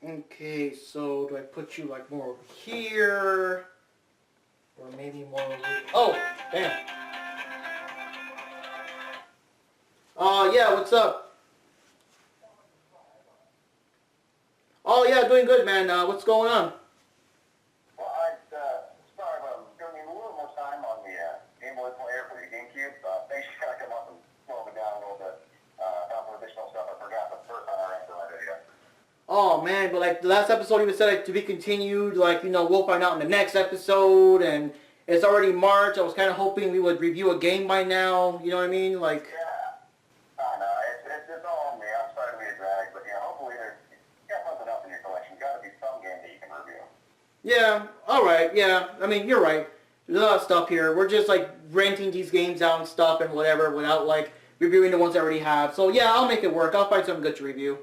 Okay, so do I put you like more over here? Or maybe more over... Oh, damn. Yeah, what's up? Oh, yeah, doing good, man. What's going on? Well, I'd start giving you a little more time on the Game Boy player for the GameCube. Things just kind of come up and slow me down a little bit. Found some additional stuff I forgot the first time I ran through my video. Oh, man, but like the last episode even said like, to be continued. Like, you know, we'll find out in the next episode. And it's already March. I was kind of hoping we would review a game by now. You know what I mean? Like... Yeah. I know. It's all on me. I'm starting to be a drag. But, hopefully there's... You got something else in your collection. Got to be some game that you can review. Yeah, alright, yeah. I mean, you're right. There's a lot of stuff here. We're just, like, renting these games out and stuff and whatever without, like, reviewing the ones I already have. So, yeah, I'll make it work. I'll find something good to review.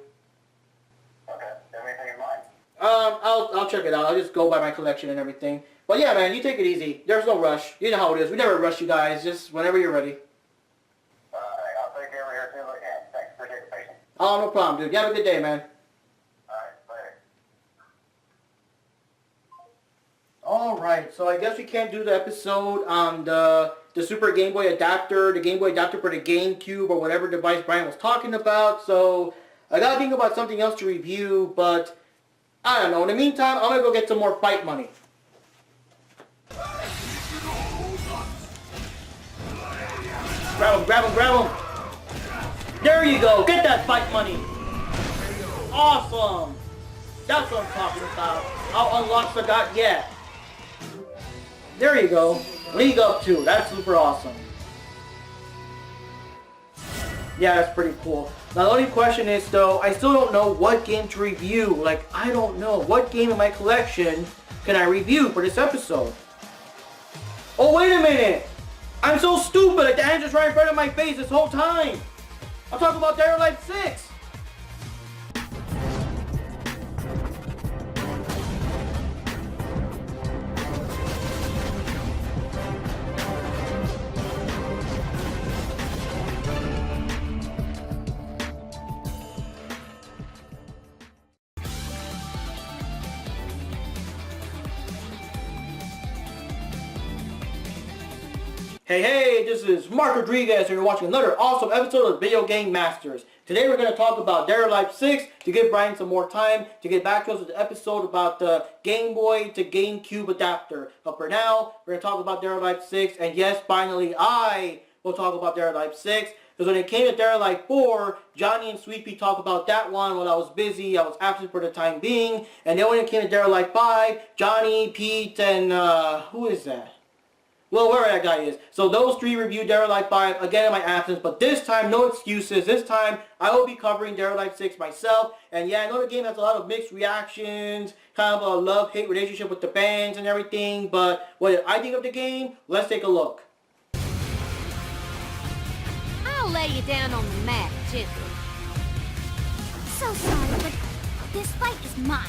Okay. Have anything in mind? I'll check it out. I'll just go by my collection and everything. But, yeah, man, you take it easy. There's no rush. You know how it is. We never rush you guys. Just whenever you're ready. I'll take care of it here as soon as I can. Thanks. Appreciate the patience. Oh, no problem, dude. You have a good day, man. Alright, so I guess we can't do the episode on the Super Game Boy adapter, the Game Boy adapter for the GameCube or whatever device Brian was talking about, so I gotta think about something else to review, but I don't know. In the meantime, I'm gonna go get some more fight money. Grab him, grab him, grab him! There you go, get that fight money! Awesome! That's what I'm talking about. I'll unlock the god, yeah. There you go. League Up 2. That's super awesome. Yeah, that's pretty cool. Now the only question is though, I still don't know what game to review. Like, I don't know. What game in my collection can I review for this episode? Oh, wait a minute! I'm so stupid! Like, the answer's right in front of my face this whole time! I'm talking about Dead or Alive 6! Hey, this is Mark Rodriguez and you're watching another awesome episode of Video Game Masters. Today we're going to talk about Dead or Alive 6 to give Brian some more time to get back to us with the episode about the Game Boy to GameCube adapter. But for now, we're going to talk about Dead or Alive 6, and yes, finally I will talk about Dead or Alive 6. Because when it came to Dead or Alive 4, Johnny and Sweet Pea talked about that one while I was busy. I was absent for the time being. And then when it came to Dead or Alive 5, Johnny, Pete, and who is that? Well, wherever that guy is. So those three reviewed Dead or Alive 5, again in my absence, but this time, no excuses. This time, I will be covering Dead or Alive 6 myself. And yeah, I know the game has a lot of mixed reactions, kind of a love-hate relationship with the fans and everything, but what did I think of the game? Let's take a look. I'll lay you down on the mat, gently. So sorry, but this fight is mine.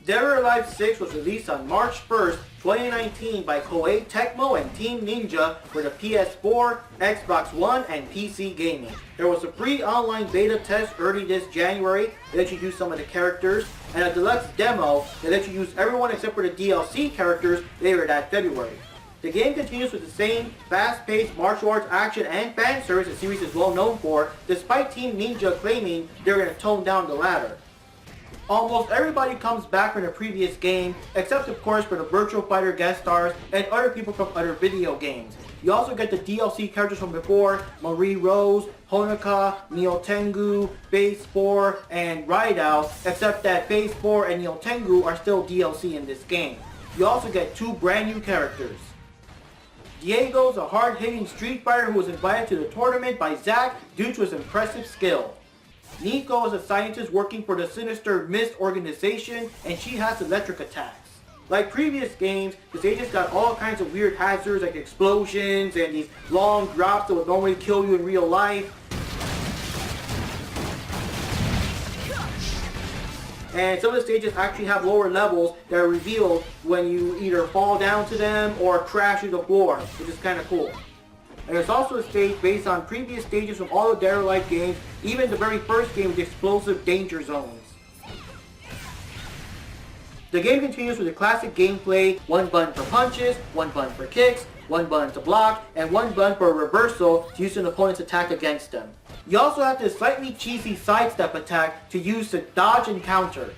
Dead or Alive 6 was released on March 1st, 2019 by Koei Tecmo and Team Ninja for the PS4, Xbox One, and PC gaming. There was a pre-online beta test early this January that let you use some of the characters, and a deluxe demo that let you use everyone except for the DLC characters later that February. The game continues with the same fast-paced martial arts action and fan service the series is well known for, despite Team Ninja claiming they're going to tone down the latter. Almost everybody comes back from the previous game, except of course for the Virtual Fighter guest stars and other people from other video games. You also get the DLC characters from before, Marie Rose, Honoka, Neo Tengu, Phase 4, and Raidou, except that Phase 4 and Neo Tengu are still DLC in this game. You also get two brand new characters. Diego's a hard-hitting street fighter who was invited to the tournament by Zack due to his impressive skill. Nico is a scientist working for the sinister Mist organization, and she has electric attacks. Like previous games, the stages got all kinds of weird hazards like explosions and these long drops that would normally kill you in real life. And some of the stages actually have lower levels that are revealed when you either fall down to them or crash to the floor, which is kind of cool. and there's also a stage based on previous stages from all the Dead or Alive games, even the very first game with explosive danger zones. The game continues with the classic gameplay, one button for punches, one button for kicks, one button to block, and one button for a reversal to use an opponent's attack against them. You also have this slightly cheesy sidestep attack to use to dodge and counter.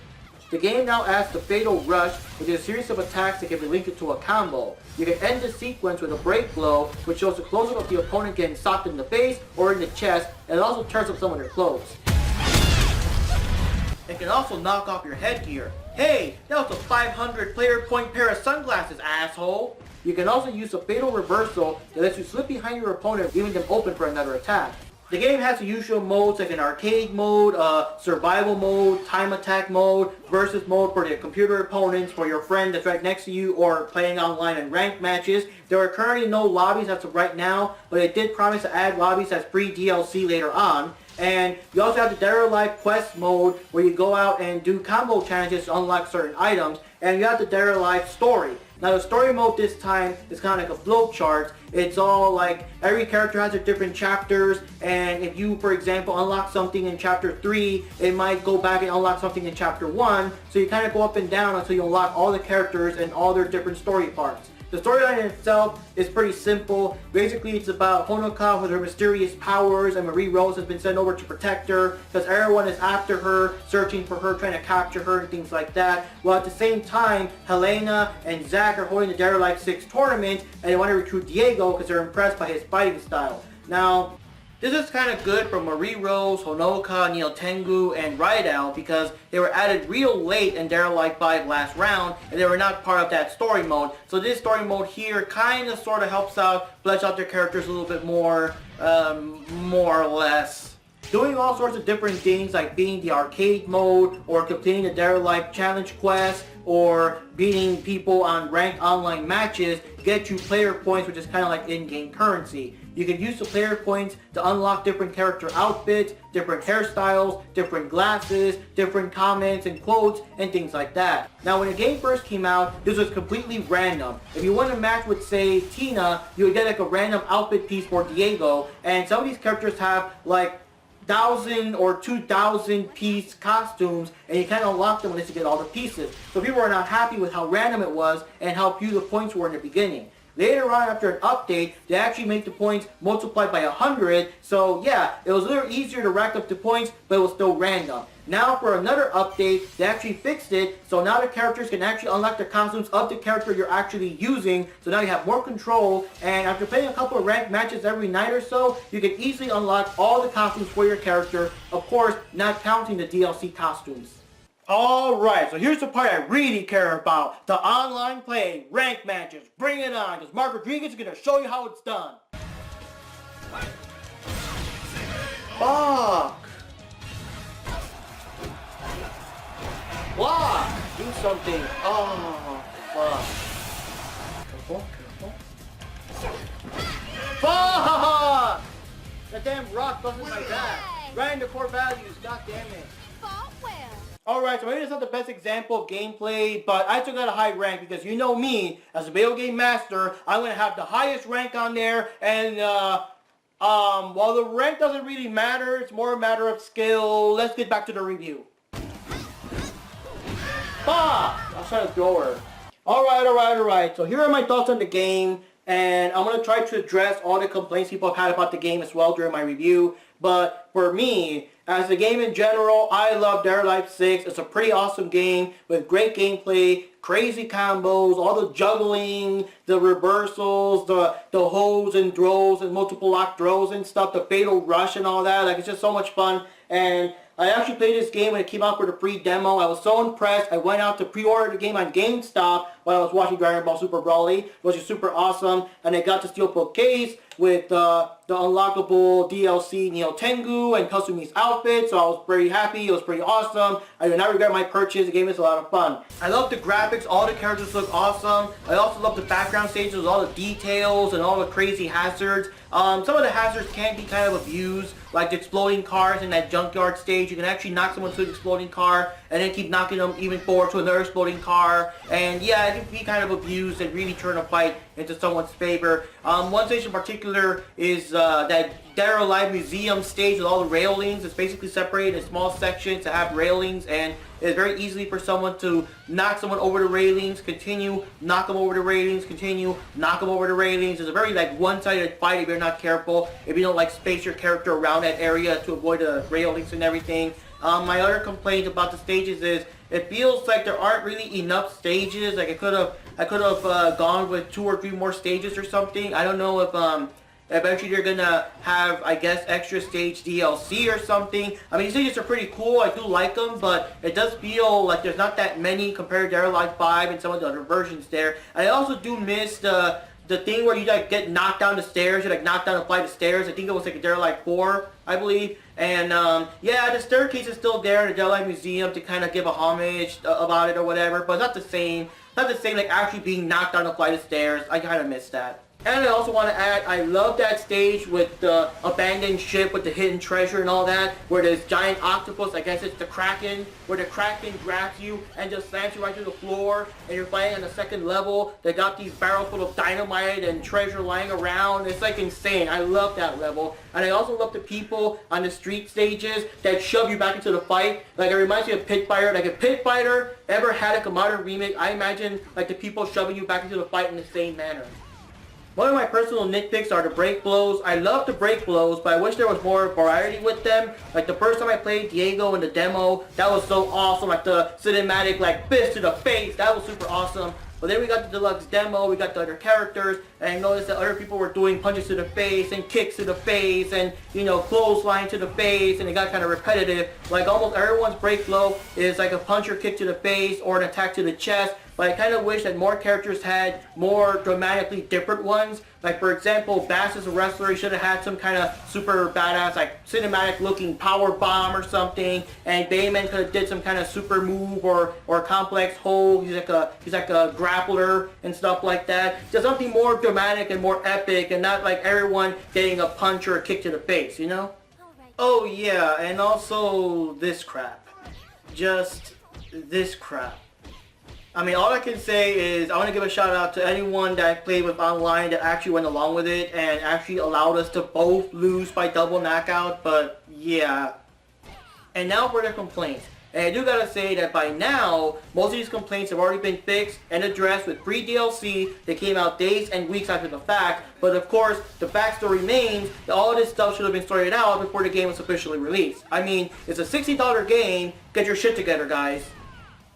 The game now adds the Fatal Rush, which is a series of attacks that can be linked to a combo. You can end the sequence with a break blow, which shows a close-up of the opponent getting socked in the face or in the chest, and it also turns up some of their clothes. It can also knock off your headgear. Hey, that was a 500 player point pair of sunglasses, asshole! You can also use a Fatal Reversal that lets you slip behind your opponent, leaving them open for another attack. The game has the usual modes like an arcade mode, survival mode, time attack mode, versus mode for the computer opponents, for your friend that's right next to you, or playing online in ranked matches. There are currently no lobbies as of right now, but it did promise to add lobbies as free DLC later on. And you also have the Dead or Alive Quest mode where you go out and do combo challenges to unlock certain items. And you have the Dead or Alive Story. Now the story mode this time is kind of like a flowchart. It's all like every character has their different chapters, and if you, for example, unlock something in chapter 3, it might go back and unlock something in chapter 1. So you kind of go up and down until you unlock all the characters and all their different story parts. The storyline itself is pretty simple. Basically, it's about Honoka with her mysterious powers, and Marie Rose has been sent over to protect her because everyone is after her, searching for her, trying to capture her and things like that. While at the same time, Helena and Zack are holding the Dead or Alive 6 tournament, and they want to recruit Diego because they're impressed by his fighting style. Now, this is kind of good for Marie Rose, Honoka, Neil Tengu, and Rydell because they were added real late in Dead or Alive 5 last round, and they were not part of that story mode. So this story mode here kind of sort of helps out, flesh out their characters a little bit more or less. Doing all sorts of different things like beating the arcade mode, or completing the Dead or Alive challenge quest, or beating people on ranked online matches get you player points, which is kind of like in-game currency. You can use the player points to unlock different character outfits, different hairstyles, different glasses, different comments and quotes, and things like that. Now when the game first came out, this was completely random. If you want to match with, say, Tina, you would get like a random outfit piece for Diego, and some of these characters have like 1,000 or 2,000 piece costumes, and you kind of unlock them unless you get all the pieces. So people are not happy with how random it was and how few the points were in the beginning. Later on, after an update, they actually make the points multiplied by 100, so yeah, it was a little easier to rack up the points, but it was still random. Now for another update, they actually fixed it, so now the characters can actually unlock the costumes of the character you're actually using, so now you have more control, and after playing a couple of ranked matches every night or so, you can easily unlock all the costumes for your character, of course, not counting the DLC costumes. Alright, so here's the part I really care about. The online play, ranked matches. Bring it on, because Mark Rodriguez is going to show you how it's done. Fuck! Block! Do something. Oh, fuck. Careful, careful. Fuck! The damn rock busted my back. Right into core values, god damn it. Alright, so maybe it's not the best example of gameplay, but I still got a high rank because you know me, as a video game master, I'm going to have the highest rank on there, and while the rank doesn't really matter, it's more a matter of skill. Let's get back to the review. Fuck! I was trying to throw her. Alright, so here are my thoughts on the game, and I'm going to try to address all the complaints people have had about the game as well during my review, but for me, as a game in general, I love Dead or Alive 6. It's a pretty awesome game with great gameplay, crazy combos, all the juggling, the reversals, the holds and throws and multiple lock throws and stuff, the fatal rush and all that. Like, it's just so much fun. And I actually played this game when it came out for the free demo. I was so impressed. I went out to pre-order the game on GameStop while I was watching Dragon Ball Super Broly, which is super awesome. And I got the Steelbook case with the unlockable DLC Neo Tengu and Kasumi's outfit, so I was pretty happy. It was pretty awesome. I do not regret my purchase. The game is a lot of fun. I love the graphics. All the characters look awesome. I also love the background stages, all the details and all the crazy hazards. Some of the hazards can be kind of abused, like the exploding cars in that junkyard stage. You can actually knock someone to the exploding car and then keep knocking them even forward to another exploding car. And yeah, it can be kind of abused and really turn a fight into someone's favor. One stage in particular is that Dead or Alive Museum stage with all the railings. It's basically separated in small sections to have railings, and it's very easily for someone to knock someone over the railings, continue, knock them over the railings, continue, knock them over the railings. It's a very like one-sided fight if you're not careful, if you don't like space your character around that area to avoid the railings and everything. My other complaint about the stages is it feels like there aren't really enough stages. Like I could have gone with 2 or 3 more stages or something. I don't know if eventually they're gonna have, I guess, extra stage DLC or something. I mean, these stages are pretty cool. I do like them, but it does feel like there's not that many compared to Dead or Alive 5 and some of the other versions there. And I also do miss the thing where you like get knocked down the stairs, you like knock down a flight of stairs. I think it was like a Dead or Alive 4, I believe. And yeah, the staircase is still there in the Dead or Alive Museum to kind of give a homage about it or whatever, but it's not the same. Not the same like actually being knocked down a flight of stairs. I kind of miss that. And I also want to add, I love that stage with the abandoned ship with the hidden treasure and all that, where there's giant octopus, I guess it's the Kraken, where the Kraken grabs you and just slams you right to the floor, and you're fighting on the second level. They got these barrels full of dynamite and treasure lying around. It's like insane. I love that level. And I also love the people on the street stages that shove you back into the fight. Like it reminds me of Pit Fighter. Like if Pit Fighter ever had like a modern remake, I imagine like the people shoving you back into the fight in the same manner. One of my personal nitpicks are the break blows. I love the break blows, but I wish there was more variety with them. Like the first time I played Diego in the demo, that was so awesome. Like the cinematic like fist to the face, that was super awesome. But then we got the deluxe demo, we got the other characters, and I noticed that other people were doing punches to the face and kicks to the face and, you know, clothesline to the face, and it got kind of repetitive. Like almost everyone's break blow is like a punch or kick to the face or an attack to the chest. But I kind of wish that more characters had more dramatically different ones. Like for example, Bass as a wrestler, he should have had some kind of super badass, like cinematic looking power bomb or something. And Bayman could have did some kind of super move or complex hold. He's like a grappler and stuff like that. Just something more dramatic and more epic, and not like everyone getting a punch or a kick to the face, you know? Oh yeah, and also this crap. Just this crap. I mean, all I can say is I want to give a shout out to anyone that I played with online that actually went along with it and actually allowed us to both lose by double knockout, but yeah. And now for the complaints. And I do gotta say that by now, most of these complaints have already been fixed and addressed with free DLC that came out days and weeks after the fact. But of course, the backstory remains that all of this stuff should have been sorted out before the game was officially released. I mean, it's a $60 game, get your shit together, guys.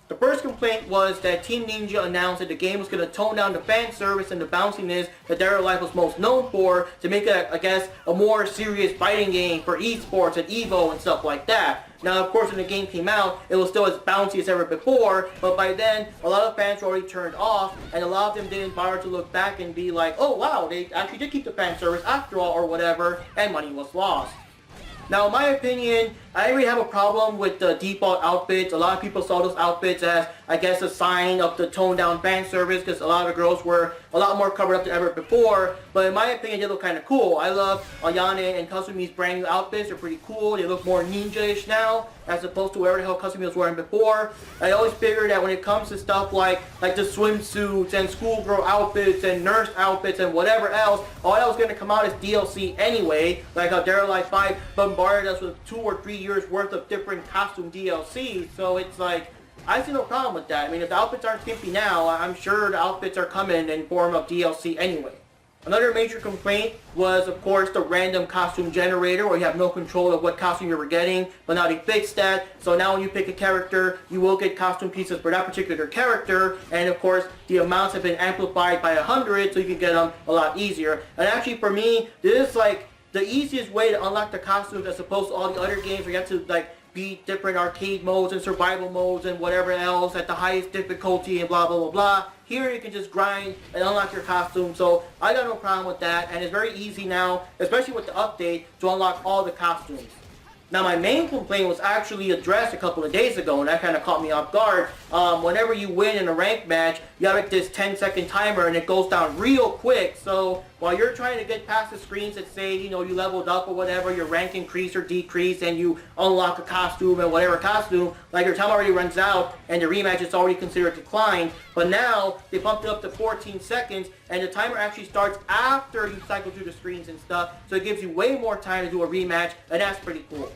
The first complaint was that Team Ninja announced that the game was going to tone down the fan service and the bounciness that Dead or Alive was most known for to make it, I guess, a more serious fighting game for esports and Evo and stuff like that. Now, of course, when the game came out, it was still as bouncy as ever before, but by then, a lot of fans were already turned off, and a lot of them didn't bother to look back and be like, oh wow, they actually did keep the fan service after all, or whatever, and money was lost. Now, in my opinion, I didn't really have a problem with the default outfits. A lot of people saw those outfits as, I guess, a sign of the toned down fan service because a lot of the girls were a lot more covered up than ever before. But in my opinion, they look kind of cool. I love Ayane and Kasumi's brand new outfits. They're pretty cool. They look more ninja-ish now as opposed to whatever the hell Kasumi was wearing before. I always figured that when it comes to stuff like the swimsuits and schoolgirl outfits and nurse outfits and whatever else, all that was going to come out as DLC anyway. Like how Dead or Alive 5 bombarded us with 2 or 3 years worth of different costume DLC. So it's like, I see no problem with that. I mean, if the outfits aren't skimpy now, I'm sure the outfits are coming in form of DLC anyway. Another major complaint was, of course, the random costume generator where you have no control of what costume you were getting, but now they fixed that. So now when you pick a character, you will get costume pieces for that particular character, and of course, the amounts have been amplified by 100 so you can get them a lot easier. And actually, for me, this is like the easiest way to unlock the costumes as opposed to all the other games where you have to like beat different arcade modes and survival modes and whatever else at the highest difficulty and blah blah blah blah. Here you can just grind and unlock your costume, so I got no problem with that, and it's very easy now, especially with the update, to unlock all the costumes. Now my main complaint was actually addressed a couple of days ago, and that kind of caught me off guard. Whenever you win in a ranked match, you have like this 10-second timer and it goes down real quick. So while you're trying to get past the screens that say, you know, you leveled up or whatever, your rank increased or decreased, and you unlock a costume and whatever costume, like your time already runs out and the rematch is already considered declined. But now they bumped it up to 14 seconds and the timer actually starts after you cycle through the screens and stuff. So it gives you way more time to do a rematch, and that's pretty cool.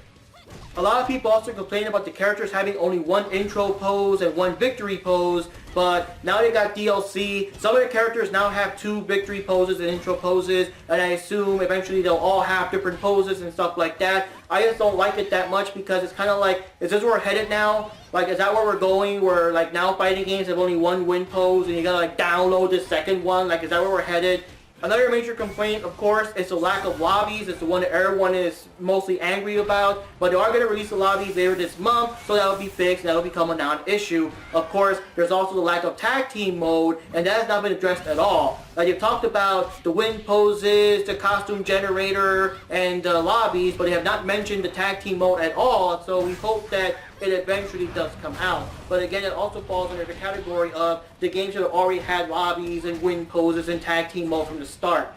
A lot of people also complain about the characters having only one intro pose and one victory pose, but now they got DLC. Some of the characters now have 2 victory poses and intro poses, and I assume eventually they'll all have different poses and stuff like that. I just don't like it that much because it's kind of like, is this where we're headed now? Like, is that where we're going? Where like now fighting games have only one win pose and you gotta like download the second one? Like, is that where we're headed? Another major complaint, of course, is the lack of lobbies. It's the one that everyone is mostly angry about. But they are going to release the lobbies later this month, so that will be fixed and that will become a non-issue. Of course, there's also the lack of tag team mode, and that has not been addressed at all. Like, they've talked about the win poses, the costume generator, and the lobbies, but they have not mentioned the tag team mode at all, so we hope that it eventually does come out. But again, it also falls under the category of the games that have already had lobbies and win poses and tag team mode from the start.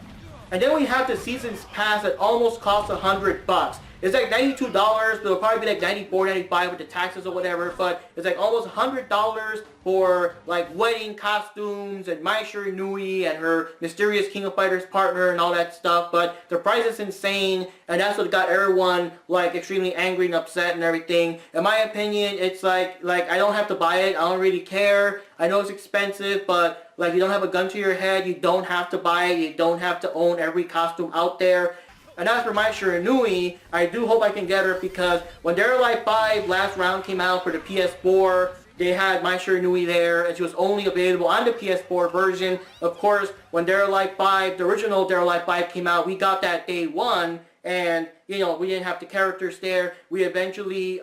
And then we have the Seasons Pass that almost costs $100. It's like $92, but it'll probably be like $94, $95 with the taxes or whatever, but it's like almost $100 for like wedding costumes and Mai Shiranui and her mysterious King of Fighters partner and all that stuff. But the price is insane, and that's what got everyone like extremely angry and upset and everything. In my opinion, it's like I don't have to buy it. I don't really care. I know it's expensive, but like, you don't have a gun to your head. You don't have to buy it. You don't have to own every costume out there. And as for Mai Shiranui, I do hope I can get her because when Dead or Alive 5 last round came out for the PS4, they had Mai Shiranui there, and she was only available on the PS4 version. Of course, when Dead or Alive 5, the original Dead or Alive 5 came out, we got that day one, and you know, we didn't have the characters there. We eventually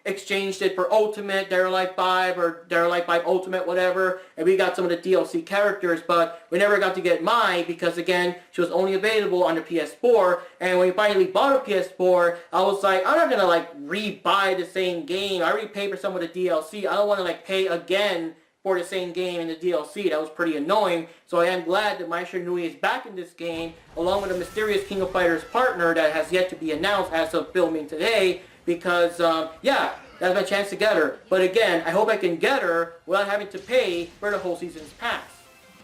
exchanged it for Ultimate, Dead or Alive 5, or Dead or Alive 5 Ultimate, whatever, and we got some of the DLC characters, but we never got to get Mai because, again, she was only available on the PS4, and when we finally bought a PS4, I was like, I'm not gonna, like, re-buy the same game. I already paid for some of the DLC. I don't want to, like, pay again for the same game in the DLC. That was pretty annoying. So I am glad that Mai Shiranui is back in this game, along with a mysterious King of Fighters partner that has yet to be announced as of filming today, because, yeah, that's my chance to get her. But again, I hope I can get her without having to pay for the whole season's pass.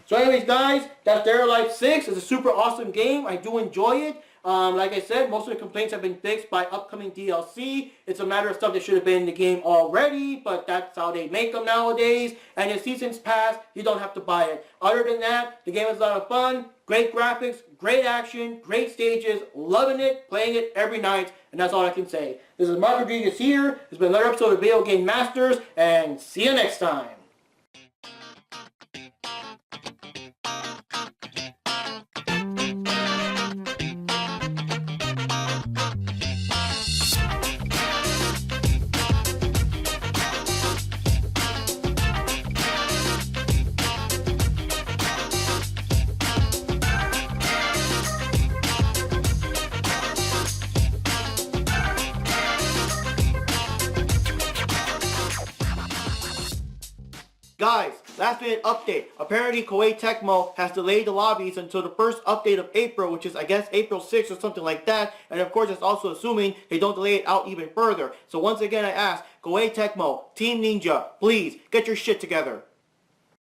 So anyways, guys, that's Dead or Alive 6. It's a super awesome game. I do enjoy it. Like I said, most of the complaints have been fixed by upcoming DLC. It's a matter of stuff that should have been in the game already, but that's how they make them nowadays. And the Seasons Pass, you don't have to buy it. Other than that, the game is a lot of fun, great graphics, great action, great stages, loving it, playing it every night, and that's all I can say. This is Mark Rodriguez here. This has been another episode of Video Game Masters, and see you next time. Guys, last minute update. Apparently Koei Tecmo has delayed the lobbies until the first update of April, which is I guess April 6th or something like that. And of course it's also assuming they don't delay it out even further. So once again I ask, Koei Tecmo, Team Ninja, please get your shit together.